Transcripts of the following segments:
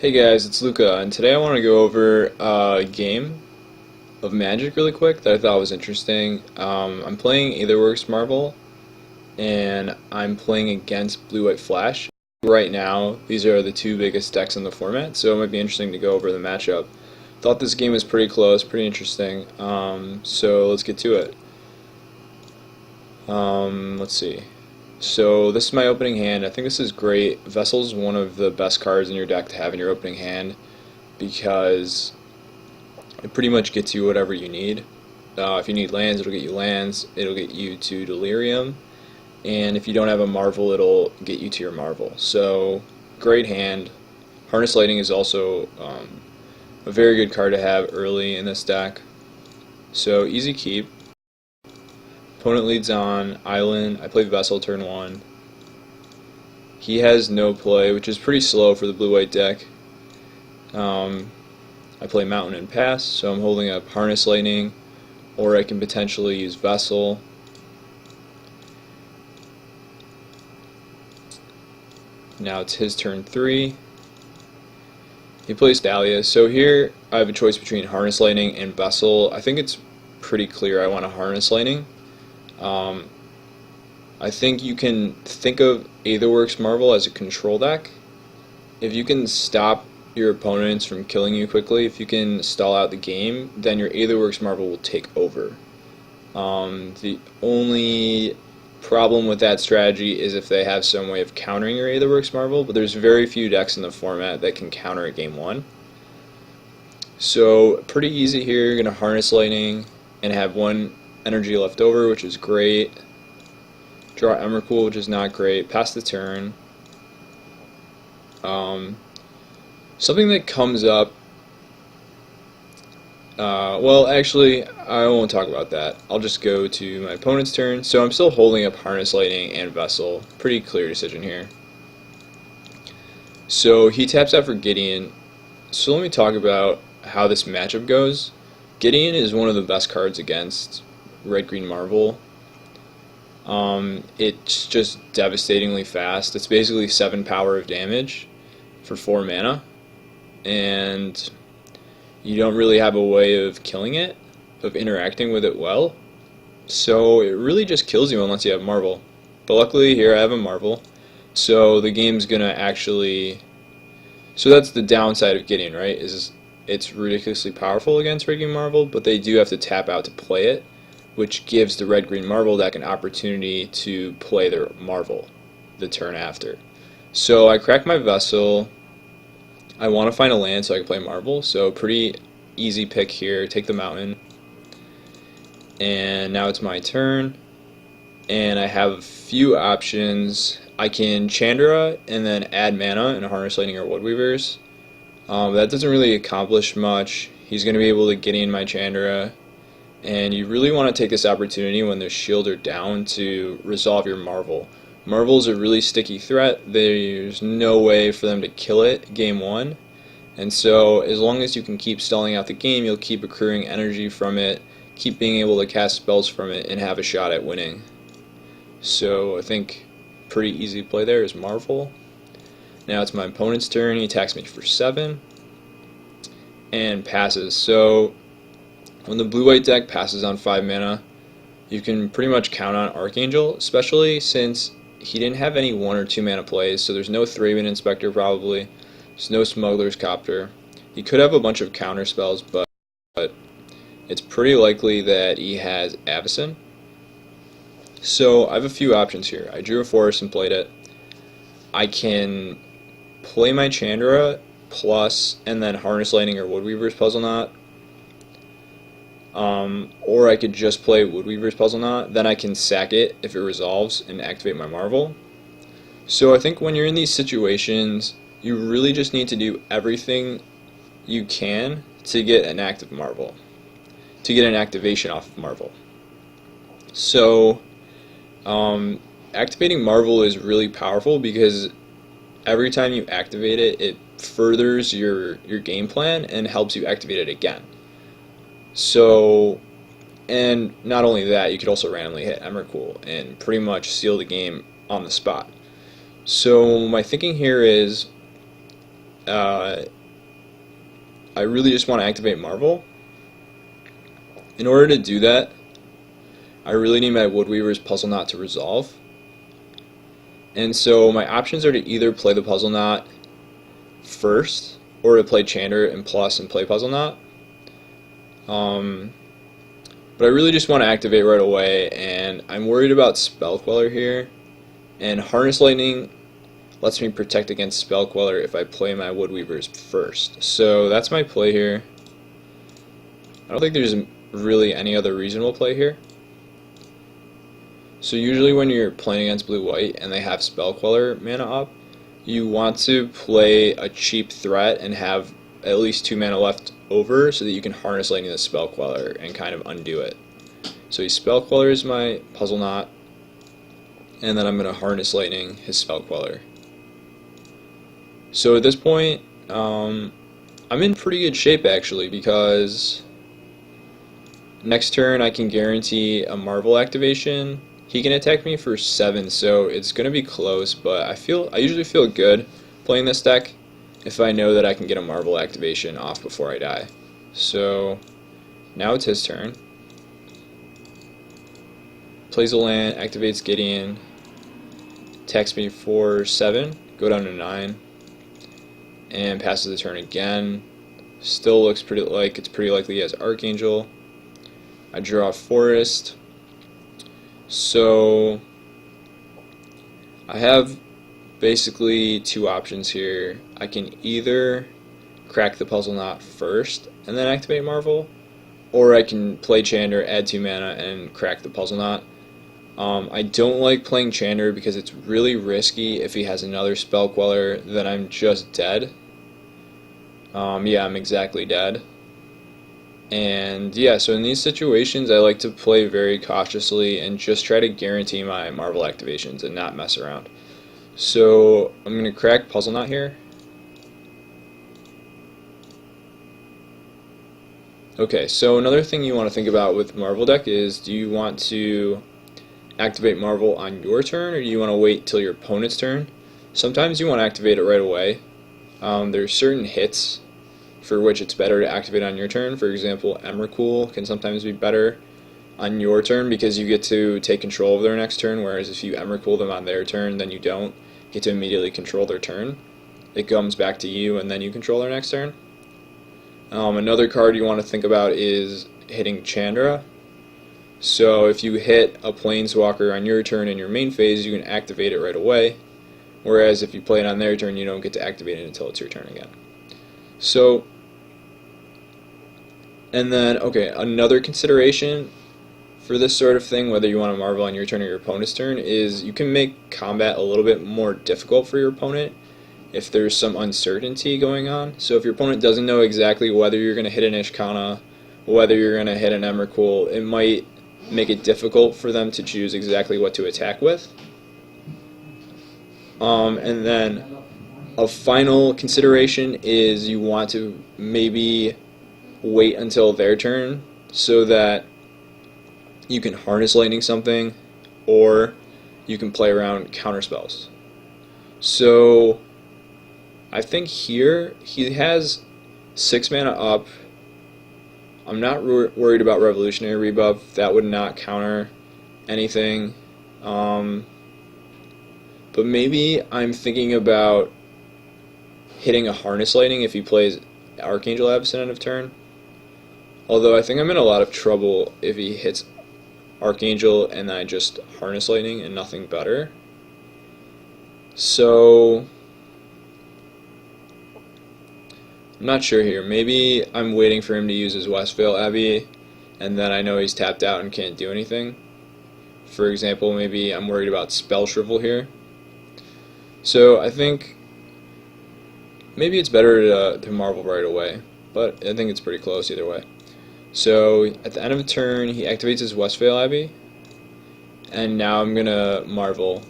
Hey guys, it's Luca, and today I want to go over a game of Magic really quick that I thought was interesting. I'm playing Aetherworks Marvel, and I'm playing against Blue-White Flash. Right now, these are the two biggest decks in the format, so it might be interesting to go over the matchup. Thought this game was pretty close, pretty interesting, so let's get to it. Let's see. So this is my opening hand. I think this is great. Vessel's one of the best cards in your deck to have in your opening hand because it pretty much gets you whatever you need. If you need lands, it'll get you lands. It'll get you to Delirium. And if you don't have a Marvel, it'll get you to your Marvel. So, great hand. Harness Lighting is also a very good card to have early in this deck. So, easy keep. Opponent leads on Island. I play Vessel turn 1. He has no play, which is pretty slow for the blue-white deck. I play Mountain and pass, so I'm holding up Harness Lightning, or I can potentially use Vessel. Now it's his turn 3. He plays Dahlia. So here I have a choice between Harness Lightning and Vessel. I think it's pretty clear I want a Harness Lightning. I think you can think of Aetherworks Marvel as a control deck. If you can stop your opponents from killing you quickly, if you can stall out the game, then your Aetherworks Marvel will take over. The only problem with that strategy is if they have some way of countering your Aetherworks Marvel, but there's very few decks in the format that can counter at game 1. So pretty easy here. You're going to Harness Lightning and have 1 energy left over, which is great. Draw Emrakul, which is not great. Pass the turn. Something that comes up. Well, actually, I won't talk about that. I'll just go to my opponent's turn. So I'm still holding up Harness Lightning and Vessel. Pretty clear decision here. So he taps out for Gideon. So let me talk about how this matchup goes. Gideon is one of the best cards against Red-Green Marvel. It's just devastatingly fast. It's basically 7 power of damage for 4 mana, and you don't really have a way of killing it, of interacting with it well. So it really just kills you unless you have Marvel. But luckily here I have a Marvel, so the game's gonna actually. So that's the downside of Gideon, right? Is it's ridiculously powerful against Red-Green Marvel, but they do have to tap out to play it, which gives the Red-Green Marvel deck an opportunity to play their Marvel the turn after. So I crack my Vessel. I want to find a land so I can play Marvel, so pretty easy pick here. Take the Mountain. And now it's my turn. And I have a few options. I can Chandra and then add mana in a Harness Lightning or Woodweavers. That doesn't really accomplish much. He's going to be able to get in my Chandra. And you really want to take this opportunity when their shield are down to resolve your Marvel. Marvel's a really sticky threat. There's no way for them to kill it game 1. And so as long as you can keep stalling out the game, you'll keep accruing energy from it, keep being able to cast spells from it, and have a shot at winning. So I think pretty easy play there is Marvel. Now it's my opponent's turn. He attacks me for 7 and passes. So when the blue-white deck passes on 5 mana, you can pretty much count on Archangel, especially since he didn't have any 1 or 2 mana plays, so there's no Thraben Inspector probably, there's no Smuggler's Copter. He could have a bunch of counter spells, but it's pretty likely that he has Avacyn. So I have a few options here. I drew a forest and played it. I can play my Chandra plus and then Harness Lightning or Woodweaver's Puzzle Knot. Or I could just play Woodweaver's Puzzle Knot, then I can sack it if it resolves and activate my Marvel. So I think when you're in these situations, you really just need to do everything you can to get an active Marvel, to get an activation off of Marvel. So activating Marvel is really powerful because every time you activate it, it furthers your game plan and helps you activate it again. So, and not only that, you could also randomly hit Emrakul and pretty much seal the game on the spot. So my thinking here is uh, I really just want to activate Marvel. In order to do that, I really need my Woodweaver's Puzzle Knot to resolve. And so my options are to either play the Puzzle Knot first, or to play Chandra and plus and play Puzzle Knot. But I really just want to activate right away, and I'm worried about Spell Queller here. And Harness Lightning lets me protect against Spell Queller if I play my Woodweavers first. So that's my play here. I don't think there's really any other reasonable play here. So usually when you're playing against blue-white and they have Spell Queller mana up, you want to play a cheap threat and have at least 2 mana left over so that you can Harness Lightning the Spell Queller and kind of undo it. So he Spell Quellers my Puzzle Knot, and then I'm going to Harness Lightning his Spell Queller. So at this point, I'm in pretty good shape actually, because next turn I can guarantee a Marvel activation. He can attack me for 7, so it's going to be close, but I usually feel good playing this deck if I know that I can get a Marvel activation off before I die. So now it's his turn. Plays a land, activates Gideon, attacks me for 7, go down to 9, and passes the turn again. Still looks pretty likely he has Archangel. I draw a Forest. So I have basically 2 options here. I can either crack the Puzzle Knot first and then activate Marvel, or I can play Chandra, add 2 mana, and crack the Puzzle Knot. I don't like playing Chandra because it's really risky. If he has another Spell Queller, then I'm just dead. Yeah, I'm exactly dead. And yeah, so in these situations I like to play very cautiously and just try to guarantee my Marvel activations and not mess around. So I'm going to crack Puzzle Knot here. Okay, so another thing you want to think about with Marvel deck is, do you want to activate Marvel on your turn, or do you want to wait till your opponent's turn? Sometimes you want to activate it right away. There's certain hits for which it's better to activate on your turn. For example, Emrakul can sometimes be better on your turn because you get to take control of their next turn, whereas if you Emrakul them on their turn, then you don't get to immediately control their turn. It comes back to you and then you control their next turn. Another card you want to think about is hitting Chandra. So if you hit a Planeswalker on your turn in your main phase, you can activate it right away, whereas if you play it on their turn, you don't get to activate it until it's your turn again. So, and then, okay, another consideration for this sort of thing, whether you want to Marvel on your turn or your opponent's turn, is you can make combat a little bit more difficult for your opponent if there's some uncertainty going on. So if your opponent doesn't know exactly whether you're going to hit an Ishkana, whether you're going to hit an Emrakul, it might make it difficult for them to choose exactly what to attack with. And then a final consideration is you want to maybe wait until their turn so that you can Harness Lightning something, or you can play around counter spells. So I think here he has 6 mana up. I'm not worried about Revolutionary Rebuff. That would not counter anything. But maybe I'm thinking about hitting a Harness Lightning if he plays Archangel Absent end of turn. Although I think I'm in a lot of trouble if he hits Archangel and then I just Harness Lightning and nothing better. So I'm not sure here. Maybe I'm waiting for him to use his Westvale Abbey, and then I know he's tapped out and can't do anything. For example, maybe I'm worried about Spell Shrivel here. So I think maybe it's better to Marvel right away, but I think it's pretty close either way. So at the end of the turn, he activates his Westvale Abbey, and now I'm gonna Marvel.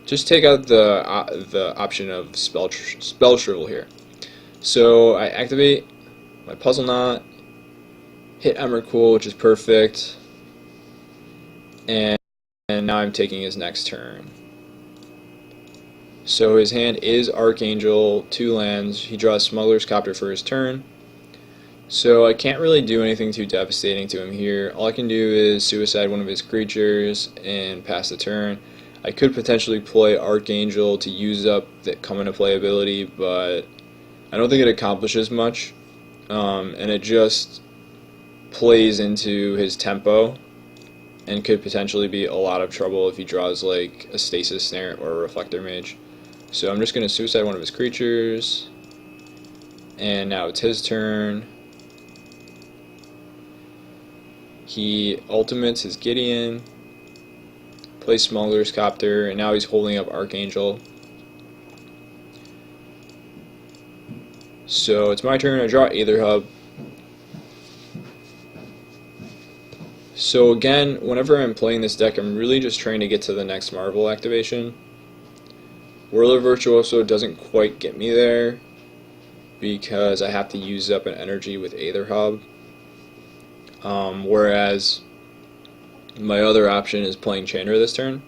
Just take out the option of Spell Shrivel here. So I activate my Puzzle Knot, hit Emrakul, which is perfect, and now I'm taking his next turn. So his hand is Archangel, 2 lands. He draws Smuggler's Copter for his turn. So I can't really do anything too devastating to him here. All I can do is suicide one of his creatures and pass the turn. I could potentially play Archangel to use up the come into play ability, but I don't think it accomplishes much. And it just plays into his tempo and could potentially be a lot of trouble if he draws like a Stasis Snare or a Reflector Mage. So I'm just going to suicide one of his creatures, and now it's his turn. He ultimates his Gideon, plays Smuggler's Copter, and now he's holding up Archangel. So it's my turn. I draw Aether Hub. So again, whenever I'm playing this deck, I'm really just trying to get to the next Marvel activation. Whirler Virtuoso doesn't quite get me there because I have to use up an energy with Aether Hub. Whereas my other option is playing Chandra this turn.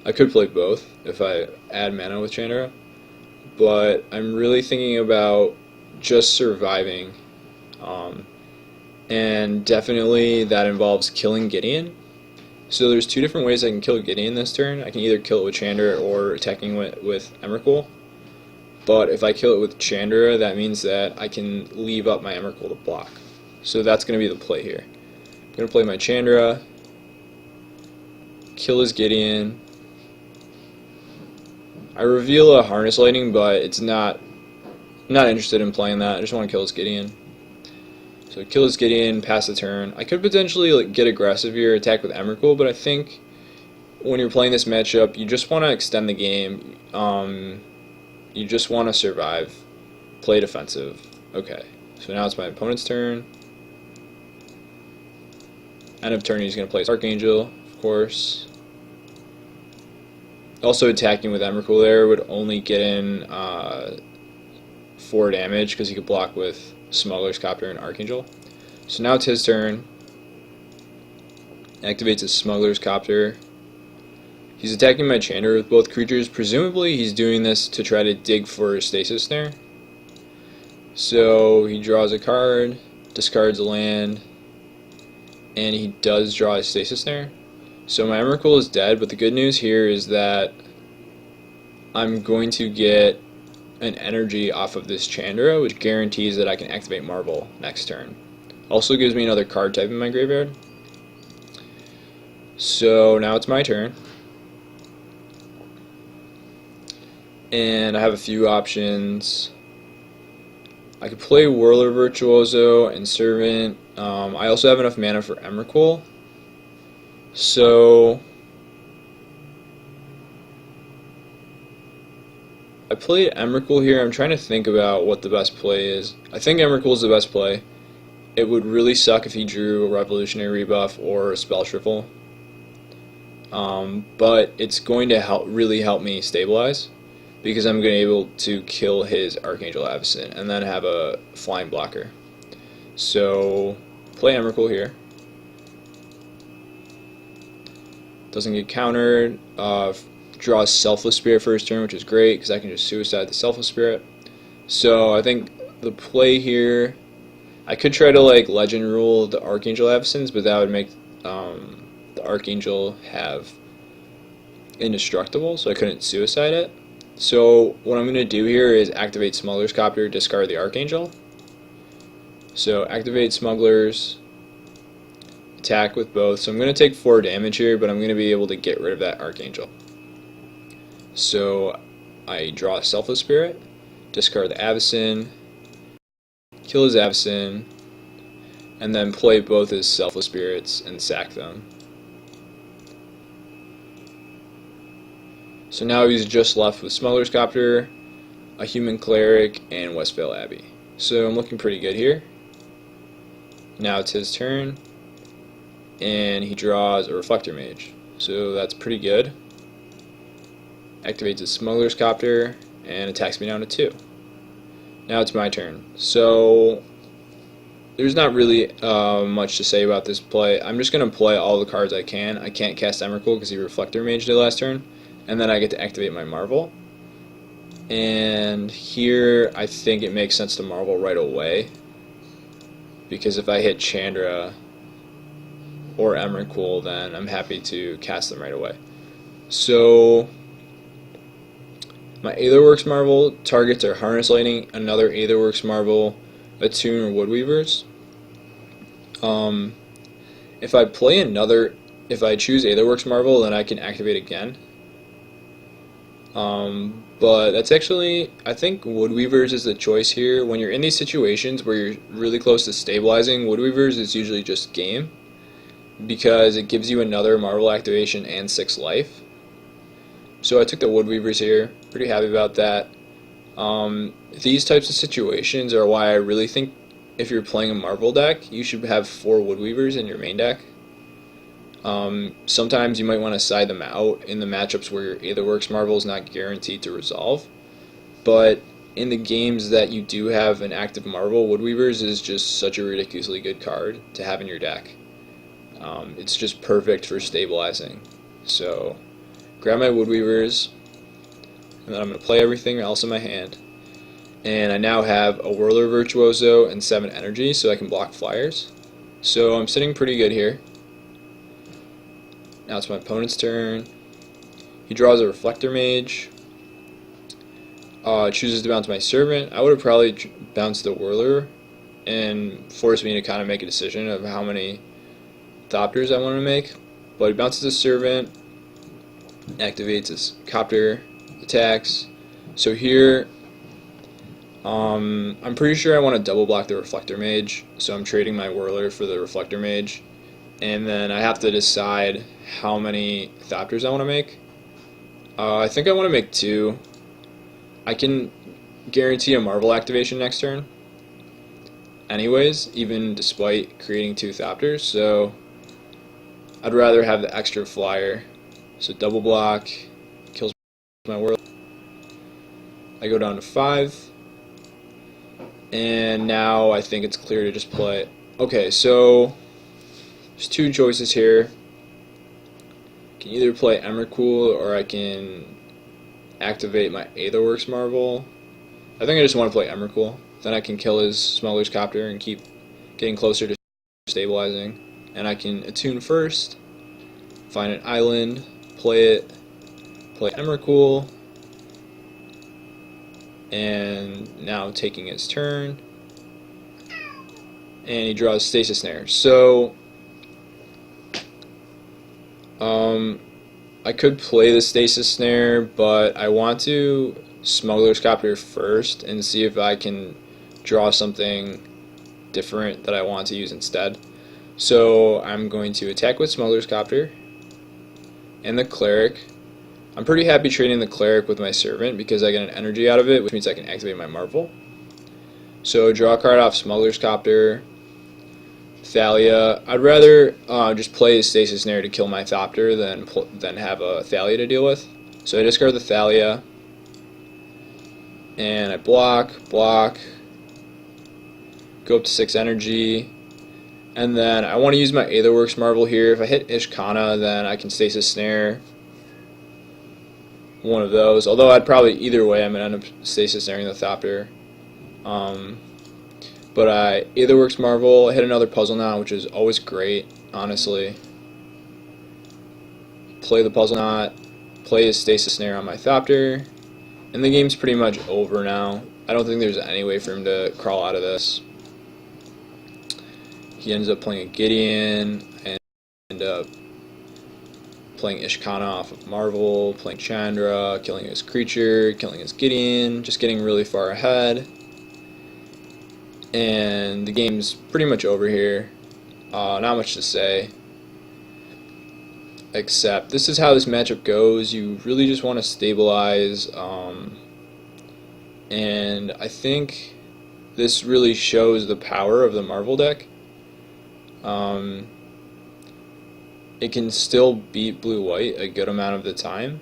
I could play both if I add mana with Chandra, but I'm really thinking about just surviving. And definitely that involves killing Gideon. So there's 2 different ways I can kill Gideon this turn. I can either kill it with Chandra or attacking with Emrakul. But if I kill it with Chandra, that means that I can leave up my Emrakul to block. So that's going to be the play here. I'm going to play my Chandra, kill his Gideon. I reveal a Harness Lightning, but it's not interested in playing that. I just want to kill his Gideon. So kill his Gideon, pass the turn. I could potentially get aggressive here, attack with Emrakul, but I think when you're playing this matchup, you just want to extend the game. You just want to survive, play defensive. Okay, so now it's my opponent's turn. End of turn, he's going to play Archangel, of course. Also attacking with Emrakul there would only get in 4 damage because he could block with Smuggler's Copter and Archangel. So now it's his turn. Activates his Smuggler's Copter. He's attacking my Chandra with both creatures. Presumably he's doing this to try to dig for a Stasis Snare. So he draws a card, discards a land, and he does draw a Stasis Snare. So my Emrakul is dead, but the good news here is that I'm going to get an energy off of this Chandra, which guarantees that I can activate Marvel next turn. Also gives me another card type in my graveyard. So now it's my turn. And I have a few options. I could play Whirler Virtuoso and Servant. I also have enough mana for Emrakul. So I played Emrakul here. I'm trying to think about what the best play is. I think Emrakul is the best play. It would really suck if he drew a Revolutionary Rebuff or a Spell Shuffle. But it's going to really help me stabilize because I'm going to be able to kill his Archangel Avacyn and then have a flying blocker. So play Emrakul here. Doesn't get countered. Draws Selfless Spirit for his turn, which is great because I can just suicide the Selfless Spirit. So I think the play here, I could try to Legend Rule the Archangel Avacyns, but that would make the Archangel have indestructible, so I couldn't suicide it. So what I'm going to do here is activate Smuggler's Copter, discard the Archangel. So activate Smugglers, attack with both. So I'm going to take 4 damage here, but I'm going to be able to get rid of that Archangel. So I draw a Selfless Spirit, discard the Avacyn, kill his Avacyn, and then play both his Selfless Spirits and sack them. So now he's just left with Smuggler's Copter, a Human Cleric, and Westvale Abbey. So I'm looking pretty good here. Now it's his turn, and he draws a Reflector Mage. So that's pretty good. Activates his Smuggler's Copter and attacks me down to 2. Now it's my turn. So there's not really much to say about this play. I'm just going to play all the cards I can. I can't cast Emrakul because he Reflector Maged it last turn, and then I get to activate my Marvel. And here I think it makes sense to Marvel right away, because if I hit Chandra or Emrakul, then I'm happy to cast them right away. So my Aetherworks Marvel targets are Harness Lightning, another Aetherworks Marvel, Attune, or Woodweavers. If I play if I choose Aetherworks Marvel, then I can activate again. But that's actually, I think Woodweavers is the choice here. When you're in these situations where you're really close to stabilizing, Woodweavers is usually just game, because it gives you another Marvel activation and 6 life. So I took the Woodweavers here, pretty happy about that. These types of situations are why I really think if you're playing a Marvel deck, you should have 4 Woodweavers in your main deck. Sometimes you might want to side them out in the matchups where your Aetherworks Marvel is not guaranteed to resolve, but in the games that you do have an active Marvel, Woodweavers is just such a ridiculously good card to have in your deck. It's just perfect for stabilizing. So grab my Woodweavers, and then I'm going to play everything else in my hand. And I now have a Whirler Virtuoso and 7 energy, so I can block flyers. So I'm sitting pretty good here. Now it's my opponent's turn. He draws a Reflector Mage. Chooses to bounce my Servant. I would have probably bounced the Whirler and forced me to kind of make a decision of how many Thopters I want to make. But he bounces the Servant, activates his Copter, attacks. So here, I'm pretty sure I want to double block the Reflector Mage, so I'm trading my Whirler for the Reflector Mage. And then I have to decide how many Thopters I want to make. I think I want to make 2. I can guarantee a Marvel activation next turn anyways, even despite creating 2 Thopters, so I'd rather have the extra flyer. So double block, kills my Whirler. I go down to 5, and now I think it's clear to just play. Okay, so there's 2 choices here. I can either play Emrakul or I can activate my Aetherworks Marvel. I think I just want to play Emrakul. Then I can kill his Smuggler's Copter and keep getting closer to stabilizing. And I can attune first, find an island, play it, play Emrakul, and now taking his turn. And he draws Stasis Snare. So I could play the Stasis Snare, but I want to Smuggler's Copter first and see if I can draw something different that I want to use instead. So I'm going to attack with Smuggler's Copter and the Cleric. I'm pretty happy trading the Cleric with my Servant because I get an energy out of it, which means I can activate my Marvel. So draw a card off Smuggler's Copter, Thalia. I'd rather just play a Stasis Snare to kill my Thopter than have a Thalia to deal with. So I discard the Thalia, and I block, go up to 6 energy, and then I want to use my Aetherworks Marvel here. If I hit Ishkana, then I can Stasis Snare one of those, although I'd probably, either way, I'm going to end up Stasis Snaring the Thopter. But I Aetherworks Marvel, hit another Puzzle Knot, which is always great, honestly. Play the Puzzle Knot, play a Stasis Snare on my Thopter, and the game's pretty much over now. I don't think there's any way for him to crawl out of this. He ends up playing a Gideon, and end up playing Ishkana off of Marvel, playing Chandra, killing his creature, killing his Gideon, just getting really far ahead. And the game's pretty much over here. Not much to say, except this is how this matchup goes. You really just want to stabilize, and I think this really shows the power of the Marvel deck. It can still beat blue-white a good amount of the time,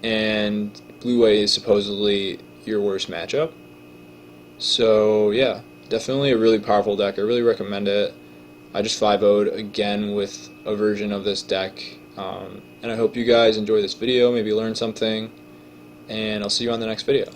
and blue-white is supposedly your worst matchup. So yeah, definitely a really powerful deck. I really recommend it. I just 5-0'd again with a version of this deck, and I hope you guys enjoy this video, maybe learn something. and I'll see you on the next video.